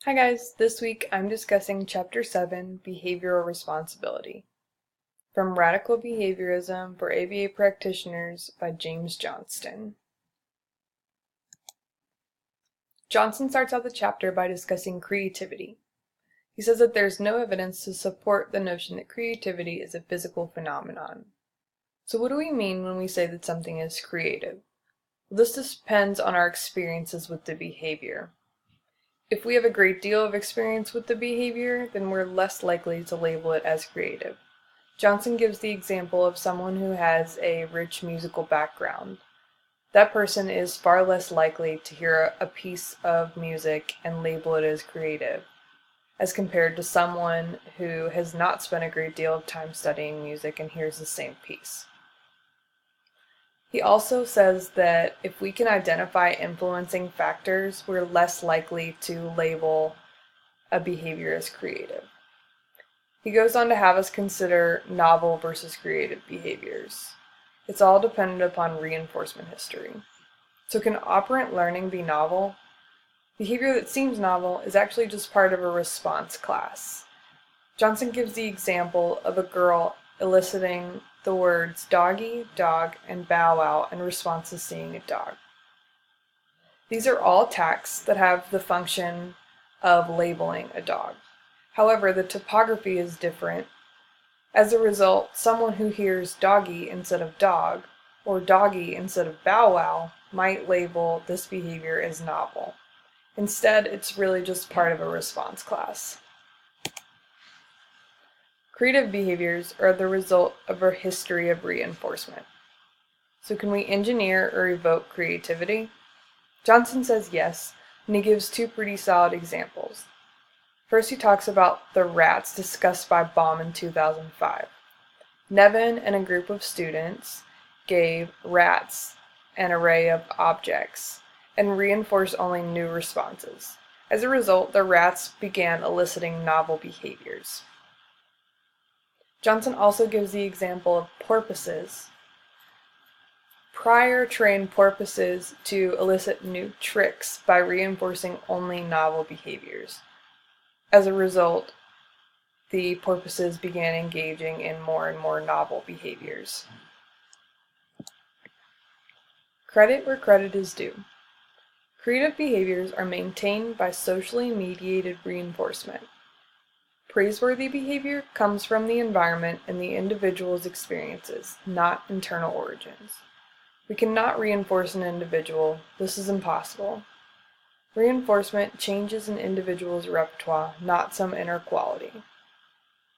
Hi guys, this week I'm discussing Chapter 7, Behavioral Responsibility, from Radical Behaviorism for ABA Practitioners by James Johnston. Johnston starts out the chapter by discussing creativity. He says that there's no evidence to support the notion that creativity is a physical phenomenon. So what do we mean when we say that something is creative? Well, this depends on our experiences with the behavior. If we have a great deal of experience with the behavior, then we're less likely to label it as creative. Johnston gives the example of someone who has a rich musical background. That person is far less likely to hear a piece of music and label it as creative, as compared to someone who has not spent a great deal of time studying music and hears the same piece. He also says that if we can identify influencing factors, we're less likely to label a behavior as creative. He goes on to have us consider novel versus creative behaviors. It's all dependent upon reinforcement history. So can operant learning be novel? Behavior that seems novel is actually just part of a response class. Johnston gives the example of a girl eliciting the words doggy, dog, and bow wow in response to seeing a dog. These are all tasks that have the function of labeling a dog. However, the topography is different. As a result, someone who hears doggy instead of dog, or doggy instead of bow wow, might label this behavior as novel. Instead, it's really just part of a response class. Creative behaviors are the result of a history of reinforcement. So can we engineer or evoke creativity? Johnston says yes, and he gives two pretty solid examples. First, he talks about the rats discussed by Baum in 2005. Nevin and a group of students gave rats an array of objects and reinforced only new responses. As a result, the rats began eliciting novel behaviors. Johnston also gives the example of porpoises. Prior trained porpoises to elicit new tricks by reinforcing only novel behaviors. As a result, the porpoises began engaging in more and more novel behaviors. Credit where credit is due. Creative behaviors are maintained by socially mediated reinforcement. Praiseworthy behavior comes from the environment and the individual's experiences, not internal origins. We cannot reinforce an individual. This is impossible. Reinforcement changes an individual's repertoire, not some inner quality.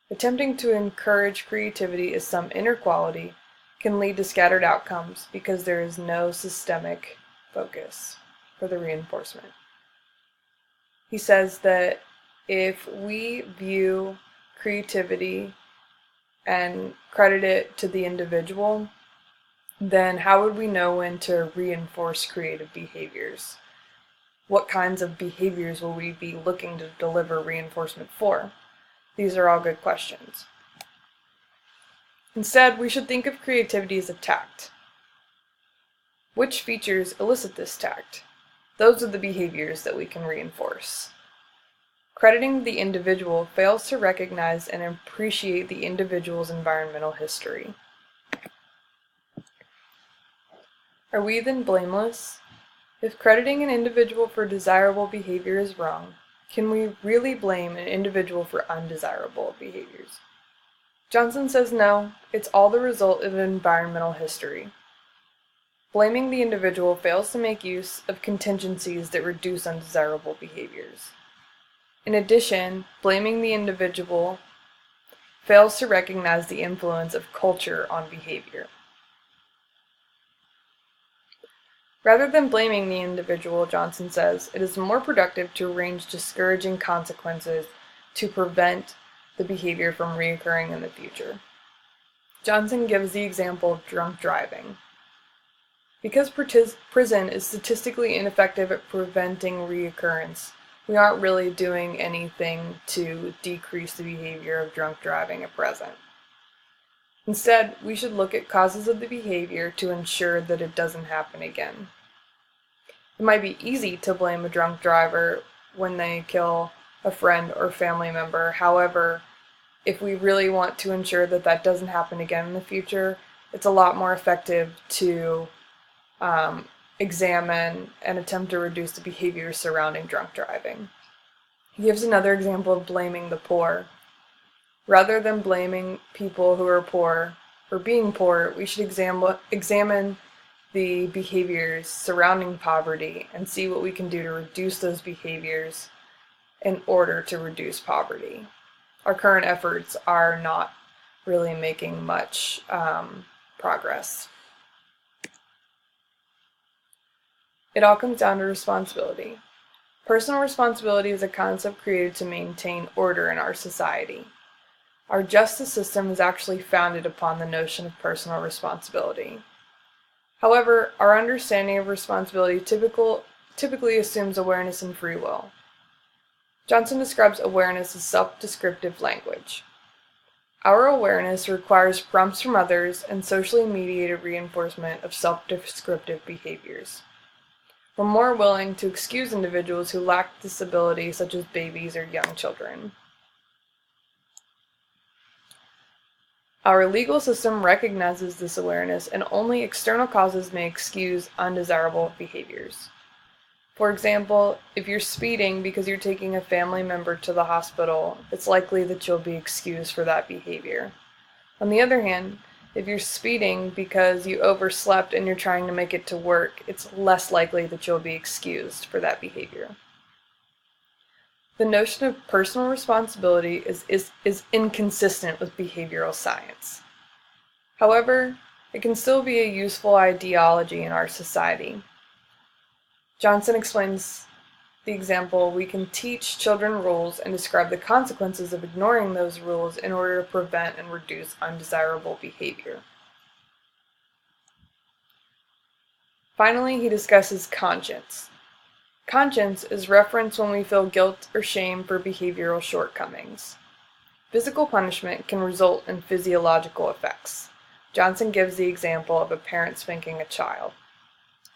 Attempting to encourage creativity as some inner quality can lead to scattered outcomes because there is no systemic focus for the reinforcement. He says that if we view creativity and credit it to the individual, then how would we know when to reinforce creative behaviors? What kinds of behaviors will we be looking to deliver reinforcement for? These are all good questions. Instead, we should think of creativity as a tact. Which features elicit this tact? Those are the behaviors that we can reinforce. Crediting the individual fails to recognize and appreciate the individual's environmental history. Are we then blameless? If crediting an individual for desirable behavior is wrong, can we really blame an individual for undesirable behaviors? Johnston says no, it's all the result of environmental history. Blaming the individual fails to make use of contingencies that reduce undesirable behaviors. In addition, blaming the individual fails to recognize the influence of culture on behavior. Rather than blaming the individual, Johnston says, it is more productive to arrange discouraging consequences to prevent the behavior from reoccurring in the future. Johnston gives the example of drunk driving. Because prison is statistically ineffective at preventing reoccurrence, we aren't really doing anything to decrease the behavior of drunk driving at present. Instead, we should look at causes of the behavior to ensure that it doesn't happen again. It might be easy to blame a drunk driver when they kill a friend or family member. However, if we really want to ensure that that doesn't happen again in the future, it's a lot more effective to examine and attempt to reduce the behaviors surrounding drunk driving. He gives another example of blaming the poor. Rather than blaming people who are poor for being poor, we should examine the behaviors surrounding poverty and see what we can do to reduce those behaviors in order to reduce poverty. Our current efforts are not really making much progress. It all comes down to responsibility. Personal responsibility is a concept created to maintain order in our society. Our justice system is actually founded upon the notion of personal responsibility. However, our understanding of responsibility typically assumes awareness and free will. Johnston describes awareness as self-descriptive language. Our awareness requires prompts from others and socially mediated reinforcement of self-descriptive behaviors. We're more willing to excuse individuals who lack disability, such as babies or young children. Our legal system recognizes this awareness, and only external causes may excuse undesirable behaviors. For example, if you're speeding because you're taking a family member to the hospital, it's likely that you'll be excused for that behavior. On the other hand, if you're speeding because you overslept and you're trying to make it to work, it's less likely that you'll be excused for that behavior. The notion of personal responsibility is inconsistent with behavioral science. However, it can still be a useful ideology in our society. Johnston explains the example, we can teach children rules and describe the consequences of ignoring those rules in order to prevent and reduce undesirable behavior. Finally, he discusses conscience. Conscience is referenced when we feel guilt or shame for behavioral shortcomings. Physical punishment can result in physiological effects. Johnston gives the example of a parent spanking a child.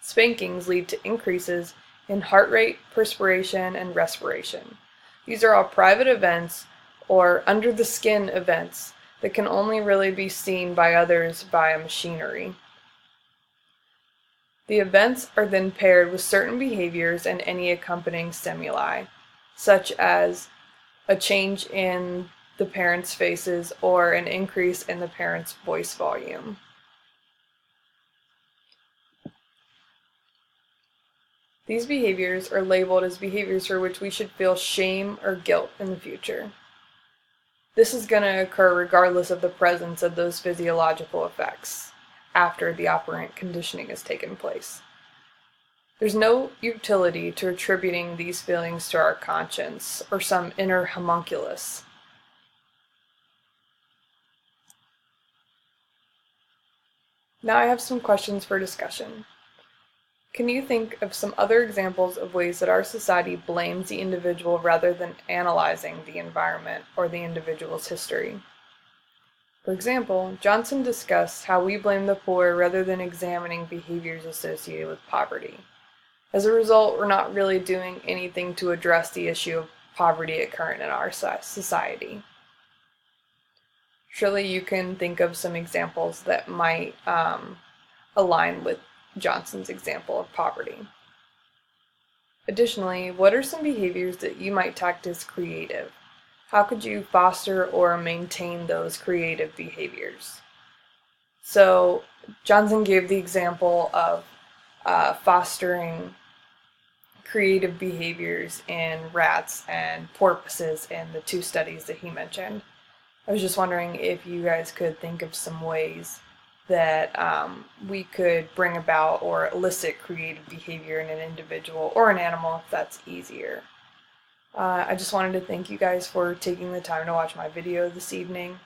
Spankings lead to increases in heart rate, perspiration, and respiration. These are all private events or under-the-skin events that can only really be seen by others via machinery. The events are then paired with certain behaviors and any accompanying stimuli, such as a change in the parents' faces or an increase in the parents' voice volume. These behaviors are labeled as behaviors for which we should feel shame or guilt in the future. This is going to occur regardless of the presence of those physiological effects after the operant conditioning has taken place. There's no utility to attributing these feelings to our conscience or some inner homunculus. Now I have some questions for discussion. Can you think of some other examples of ways that our society blames the individual rather than analyzing the environment or the individual's history? For example, Johnston discussed how we blame the poor rather than examining behaviors associated with poverty. As a result, we're not really doing anything to address the issue of poverty occurring in our society. Surely you can think of some examples that might align with Johnston's example of poverty. Additionally, what are some behaviors that you might tag as creative? How could you foster or maintain those creative behaviors? So, Johnston gave the example of fostering creative behaviors in rats and porpoises in the 2 studies that he mentioned. I was just wondering if you guys could think of some ways that we could bring about or elicit creative behavior in an individual or an animal if that's easier. I just wanted to thank you guys for taking the time to watch my video this evening,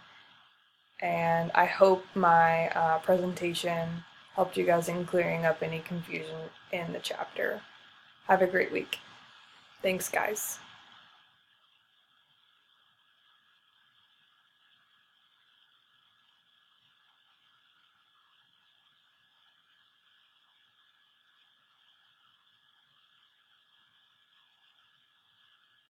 and I hope my presentation helped you guys in clearing up any confusion in the chapter. Have a great week. Thanks, guys.